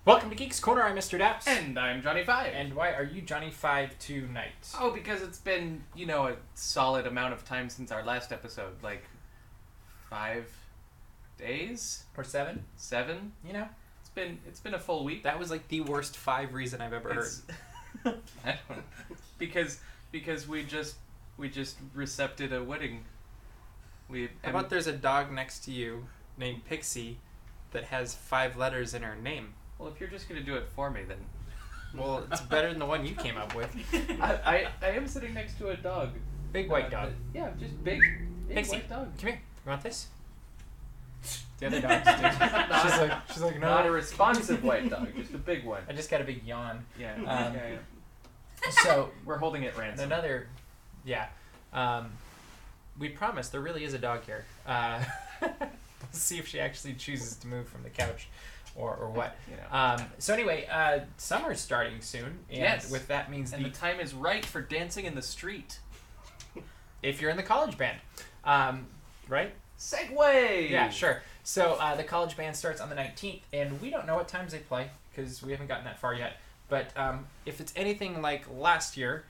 Welcome to Geeks Corner. I'm Mr. DAPs. And I'm Johnny 5. And why are you Johnny 5 tonight? Oh, because it's been, a solid amount of time since our last episode. Like, 5 days? Or 7? 7? It's been a full week. That was like the worst 5 reason I've ever heard. I don't know. Because we just recepted a wedding. How about there's a dog next to you named Pixie that has 5 letters in her name? Well, if you're just going to do it for me, then... Well, it's better than the one you came up with. I am sitting next to a dog. Big white dog. Yeah, just big Pixie, white dog. come here. You want this? The other dogs do. She's like, no. Not a responsive white dog, just a big one. I just got a big yawn. Yeah. So we're holding it ransom. We promised there really is a dog here. Let's see if she actually chooses to move from the couch. Or what. Yeah. So anyway, summer's starting soon. And yes. with that means the time is right for dancing in the street. If you're in the college band. Right? Segway! Yeah, sure. So the college band starts on the 19th, and we don't know what times they play, because we haven't gotten that far yet. But if it's anything like last year,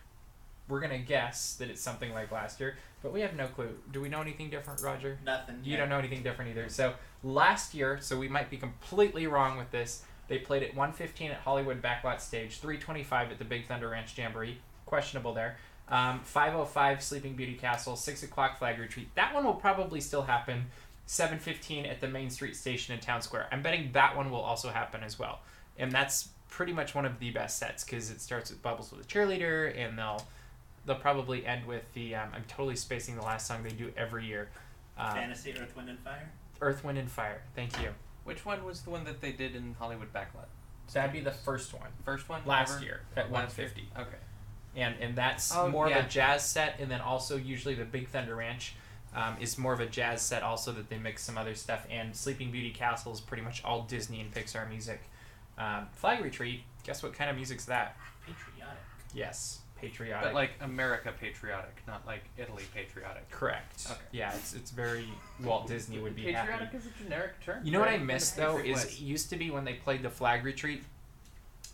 we're going to guess that it's something like last year, but we have no clue. Do we know anything different, Roger? Nothing. You don't know anything different either. So last year, so we might be completely wrong with this, they played at 1:15 at Hollywood Backlot Stage, 3:25 at the Big Thunder Ranch Jamboree, questionable there, 5:05 Sleeping Beauty Castle, 6 o'clock Flag Retreat. That one will probably still happen, 7:15 at the Main Street Station in Town Square. I'm betting that one will also happen as well. And that's pretty much one of the best sets, because it starts with Bubbles with a cheerleader, and they'll probably end with the, I'm totally spacing the last song they do every year. Fantasy, Earth, Wind, and Fire? Earth, Wind, and Fire. Thank you. Which one was the one that they did in Hollywood Backlot? That'd be the first one. First one? Last year at 150. Okay. And that's more of a jazz set, and then also usually the Big Thunder Ranch is more of a jazz set also that they mix some other stuff, and Sleeping Beauty Castle is pretty much all Disney and Pixar music. Flag Retreat, guess what kind of music's that? Patriotic. Yes. Patriotic. But like America patriotic, not like Italy patriotic. Correct. Okay. Yeah, it's very Walt Disney would be patriotic happy. is a generic term. You know what I miss though is it used to be when they played the Flag Retreat,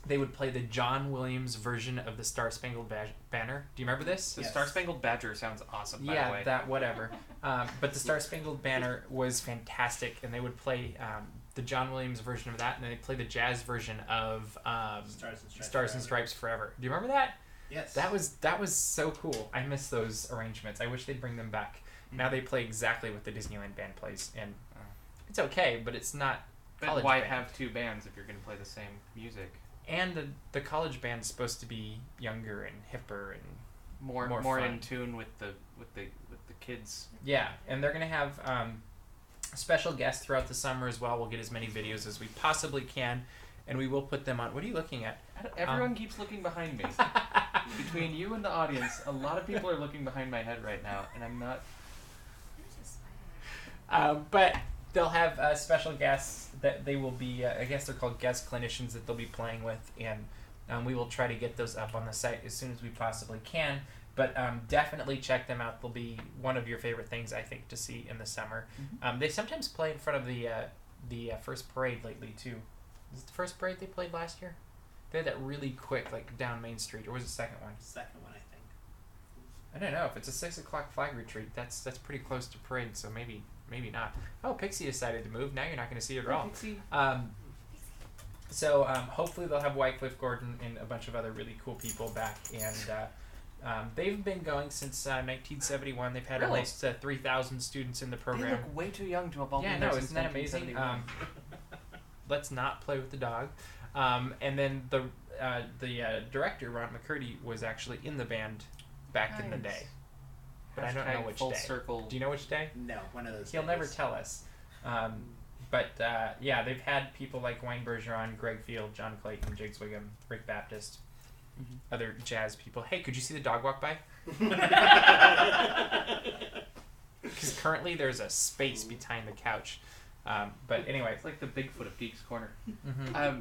they would play the John Williams version of the Star Spangled Banner. Do you remember this? The Star Spangled Badger sounds awesome. By the way. Yeah, that whatever. But the Star Spangled Banner was fantastic, and they would play the John Williams version of that, and then they'd play the jazz version of Stars and Stripes Forever. Do you remember that? Yes. That was so cool. I miss those arrangements. I wish they'd bring them back. Mm-hmm. Now they play exactly what the Disneyland band plays, and it's okay, but it's not. But why have 2 bands if you're going to play the same music? And the college band is supposed to be younger and hipper and more fun. In tune with the kids. Yeah, and they're going to have special guests throughout the summer as well. We'll get as many videos as we possibly can, and we will put them on. What are you looking at? Everyone keeps looking behind me. Between you and the audience, a lot of people are looking behind my head right now, and I'm not... But they'll have special guests that they will be, I guess they're called guest clinicians that they'll be playing with, and we will try to get those up on the site as soon as we possibly can. But definitely check them out. They'll be one of your favorite things, I think, to see in the summer. Mm-hmm. They sometimes play in front of the first parade lately, too. Was it the first parade they played last year? They had that really quick, like, down Main Street, or was it the second one? Second one, I think. I don't know. If it's a 6 o'clock Flag Retreat, that's pretty close to parade, so maybe not. Oh, Pixie decided to move. Now you're not going to see it at all. Pixie. So hopefully they'll have Wycliffe Gordon and a bunch of other really cool people back, and they've been going since 1971. They've had almost 3,000 students in the program. They look way too young to have all been there. Since Isn't that amazing? Let's not play with the dog. And then the director, Ron McCurdy, was actually in the band back in the day. But I don't know which full day. Circle. Do you know which day? No, one of those He'll days. never tell us. But they've had people like Wayne Bergeron, Greg Field, John Clayton, Jigs Wiggum, Rick Baptist, other jazz people. Hey, could you see the dog walk by? Because currently there's a space behind the couch. But anyway. It's like the Bigfoot of Geeks Corner. Mm-hmm.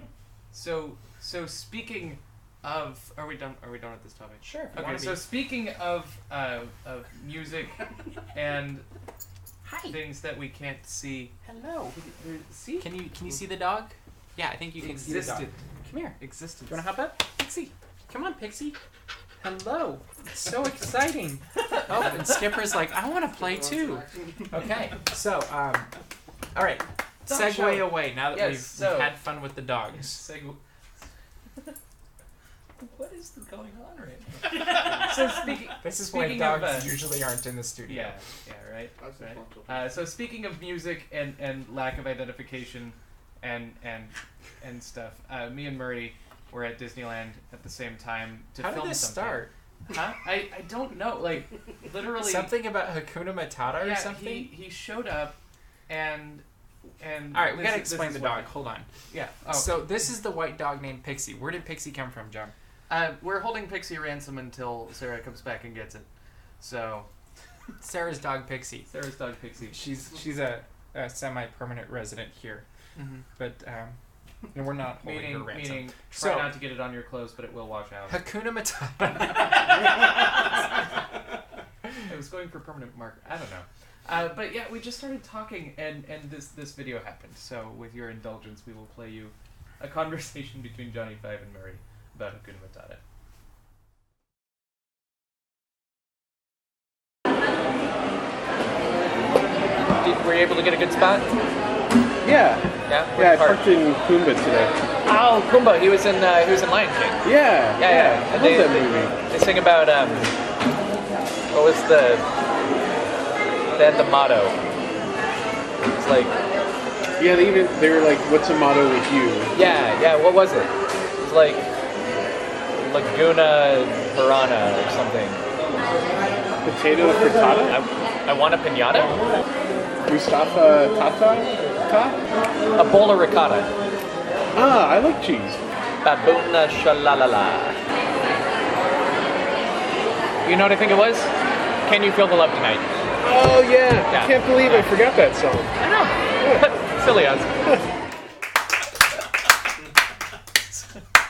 So speaking of, are we done with this topic? Sure. Okay. So speaking of music and things that we can't see. Hello. See? Can you see the dog? Yeah, I think you can Existed. see the dog. Come here. Existence. You want to hop up? Pixie. Come on, Pixie. Hello. It's so exciting. Oh, and Skipper's like, I want to play too. Okay, so, all right. Dog Segue show. away now that Yes, we've so- had fun with the dogs. What is going on right now? So This is why speaking dogs of, usually aren't in the studio. yeah, right. So speaking of music and lack of identification and stuff, me and Murray were at Disneyland at the same time to How film did this something. start? Huh? I don't know. Like literally Something about Hakuna Matata or yeah, something? He showed up and All right, we this gotta is explain the what- dog. Hold on. Yeah. Oh. So this is the white dog named Pixie. Where did Pixie come from, John? We're holding Pixie ransom until Sarah comes back and gets it. So Sarah's dog Pixie. Sarah's dog Pixie. She's a semi-permanent resident here, Mm-hmm. but and we're not holding her ransom. Meaning, So- try not to get it on your clothes, but it will wash out. Hakuna Matata. I was going for permanent marker. I don't know. But yeah, we just started talking, and this video happened. So with your indulgence, we will play you a conversation between Johnny Five and Murray about Hakuna Matata. Were you able to get a good spot? Yeah, Yeah. yeah. I parked in Pumbaa today. Oh, Pumbaa. He was in Lion King. Yeah, Yeah. I love that movie. They sing about what was they had the motto. It's like Yeah, they were like, "What's a motto with you?" yeah. What was it? It was like Laguna Piranha or something. Potato frittata. I want a pinata. Mustafa Tata. A bowl of ricotta. Ah, I like cheese. Baboona shalalala. You know what I think it was? Can You Feel the Love Tonight? Oh yeah, Yeah. I can't believe I forgot that song. I know. Silly us.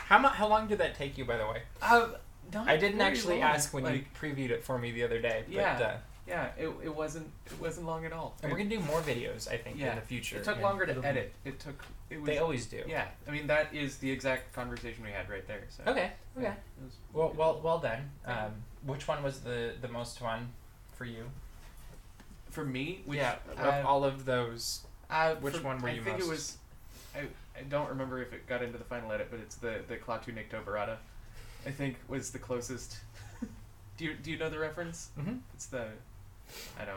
How long did that take you, by the way? I didn't actually ask when you previewed it for me the other day. But, Yeah, it wasn't long at all. and we're gonna do more videos, I think, in the future. It took and longer it'll to be- edit. It was. They always do. Yeah, I mean that is the exact conversation we had right there. So. Okay. Yeah, Okay. it was- Well then. Which one was the most fun for you? For me, which, of all of those. Which one were you I think most- it was. I don't remember if it got into the final edit, but it's the Klaatu Nikto Barada. I think was the closest. Do you know the reference? Mm-hmm. It's the. I don't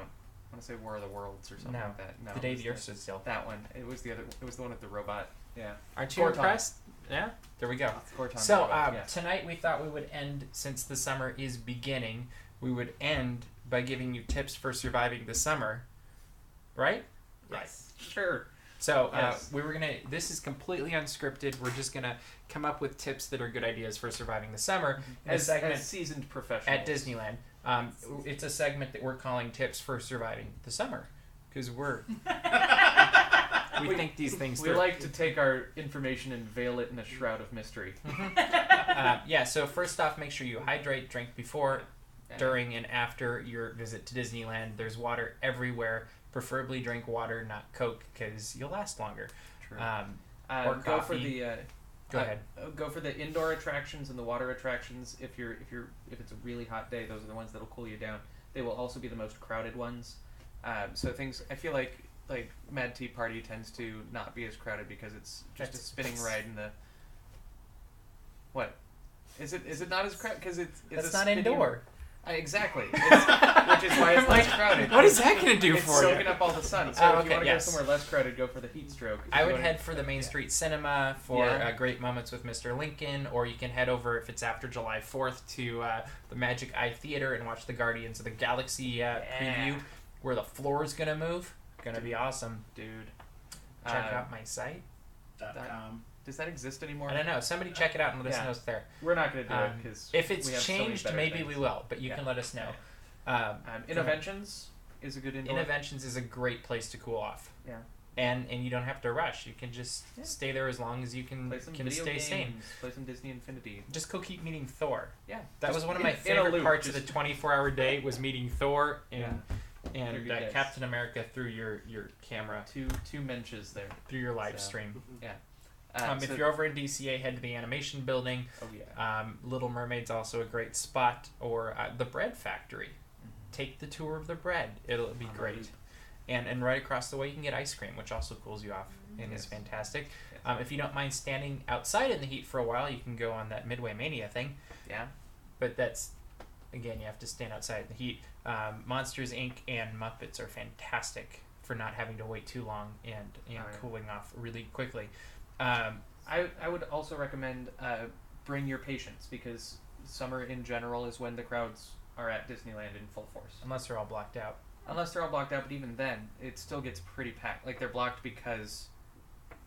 want to say War of the Worlds or something No. like that. No, The it Day was the Earth Stood Still. That one. It was the other. It was the one with the robot. Yeah. Aren't you Gorton. impressed? Yeah. There we go. Gorton So robot, yeah. tonight we thought we would end, since the summer is beginning, we would end by giving you tips for surviving the summer. Right? Yes. Sure. So Yes. we were gonna. This is completely unscripted. We're just gonna come up with tips that are good ideas for surviving the summer in a segment As seasoned professionals at Disneyland. It's a segment that we're calling "Tips for Surviving the Summer," because we think these things We through. like to take our information and veil it in a shroud of mystery. Yeah. So first off, make sure you hydrate, drink before, during, and after your visit to Disneyland. There's water everywhere. Preferably drink water, not Coke, because you'll last longer. True. Or Go for coffee. the. Go ahead. Go for the indoor attractions and the water attractions. If it's a really hot day, those are the ones that'll cool you down. They will also be the most crowded ones. So things. I feel like Mad Tea Party tends to not be as crowded because it's just a spinning ride in the. What? Is it not as crowded? Because it's That's a not spinning- indoor. Exactly. Which is why it's less crowded. What is that going to do It's for soaking you? up all the sun. So Oh, if you okay, want to yes. go somewhere less crowded, go for the heat stroke. If I you would wanna- head for the Main Street Cinema for Yeah. Great Moments with Mr. Lincoln, or you can head over, if it's after July 4th, to the Magic Eye Theater and watch the Guardians of the Galaxy preview, where the floor is going to move. Going to be awesome. Dude. Check out my site. .com. Does that exist anymore? I don't know. Somebody check it out and let us Yeah. know it's there. We're not going to do it because If it's changed, maybe we will, but you Yeah. can let us know. Interventions is a good indoor. Interventions is a great place to cool off. Yeah. And you don't have to rush. You can just stay there as long as you can Play some stay video games. sane. Play some Disney Infinity. Just go keep meeting Thor. Yeah. That just was one of my in a favorite loop, parts of just- the 24-hour day was meeting Thor They're and good guys. Captain America through your camera, Two mentions there. through your live So- stream. Yeah. If you're over in DCA, head to the animation building. Oh yeah. Little Mermaid's also a great spot, or the Bread Factory. Take the tour of the bread. It'll be great. And right across the way you can get ice cream, which also cools you off and is fantastic. If you don't mind standing outside in the heat for a while, you can go on that Midway Mania thing. Yeah. But that's, again, you have to stand outside in the heat. Monsters, Inc. and Muppets are fantastic for not having to wait too long and cooling off really quickly. I would also recommend bring your patience, because summer in general is when the crowds are at Disneyland in full force. Unless they're all blocked out. Unless they're all blocked out, but even then, it still gets pretty packed. Like, they're blocked because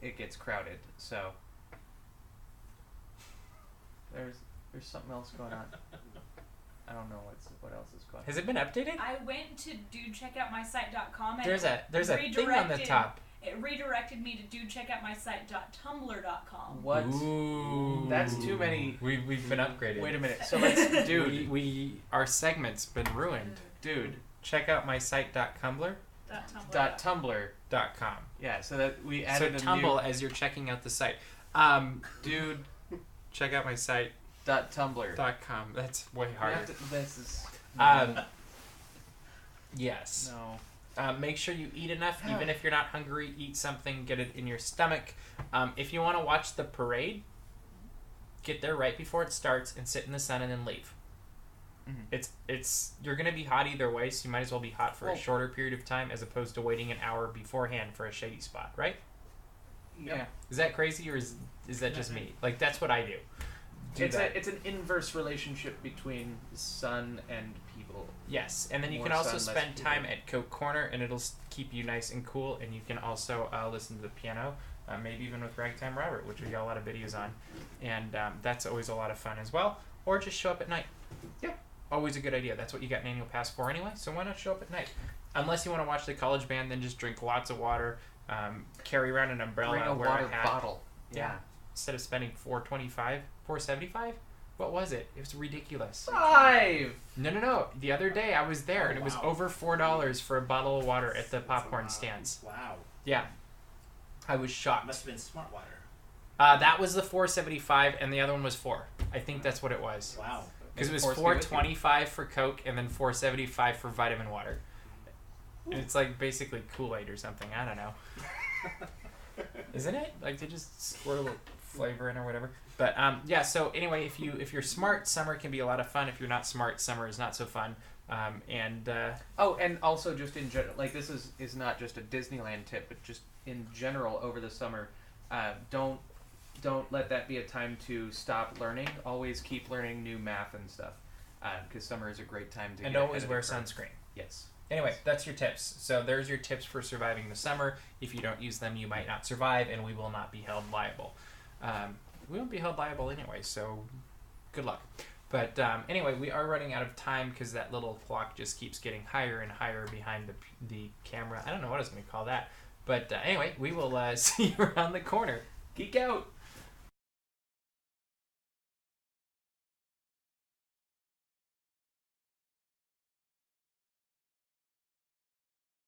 it gets crowded. So there's something else going on. I don't know what else is going on. Has it been updated? I went to dudecheckoutmysite.com and There's a thing on the top. It redirected me to dudecheckoutmysite.tumblr.com. What? Ooh. That's too many. We've been upgraded. Wait a minute. So let's, dude. Our segment's been ruined. Dude. Check out my site.tumblr. .tumblr.com. Yeah, so that we added so tumble as you're checking out the site. Dude, check out my site. .tumblr.com. That's way harder. This is. Yes. No. Make sure you eat enough. Even if you're not hungry, eat something. Get it in your stomach. If you want to watch the parade, get there right before it starts and sit in the sun and then leave. Mm-hmm. It's you're gonna be hot either way, so you might as well be hot for a shorter period of time as opposed to waiting an hour beforehand for a shady spot, right? Yeah. Is that crazy, or is that just me? Like, that's what I do. It's an inverse relationship between sun and people. Yes, and then you More can also sun, less spend time at Geeks Corner, and it'll keep you nice and cool. And you can also listen to the piano, maybe even with Ragtime Robert, which we got a lot of videos on, and that's always a lot of fun as well. Or just show up at night. Yeah, always a good idea. That's what you got an annual pass for anyway. So why not show up at night? Unless you want to watch the college band, then just drink lots of water, carry around an umbrella, Bring a wear water a hat. bottle. Yeah. Instead of spending $4.75. What was it? It was ridiculous. $5. No. The other day I was there, and it was over $4 for a bottle of water at the popcorn stands. Wow. Yeah. I was shocked. Must have been smart water. That was the $4.75, and the other one was $4. I think that's what it was. Wow. Because it was $4.25 for Coke, and then $4.75 for vitamin water. And it's like basically Kool-Aid or something. I don't know. Isn't it? Like, they just squirt a little flavor in or whatever. But yeah. So anyway, if you're smart, summer can be a lot of fun. If you're not smart, summer is not so fun. And also just in general, like, this is not just a Disneyland tip, but just in general over the summer, don't let that be a time to stop learning. Always keep learning new math and stuff, because summer is a great time to. And get always ahead wear of the curve. sunscreen. Yes. Anyway, that's your tips. So there's your tips for surviving the summer. If you don't use them, you might not survive, and we will not be held liable. We won't be held liable anyway, so good luck. But anyway, we are running out of time because that little clock just keeps getting higher and higher behind the camera. I don't know what I was going to call that. But anyway, we will see you around the corner. Geek out!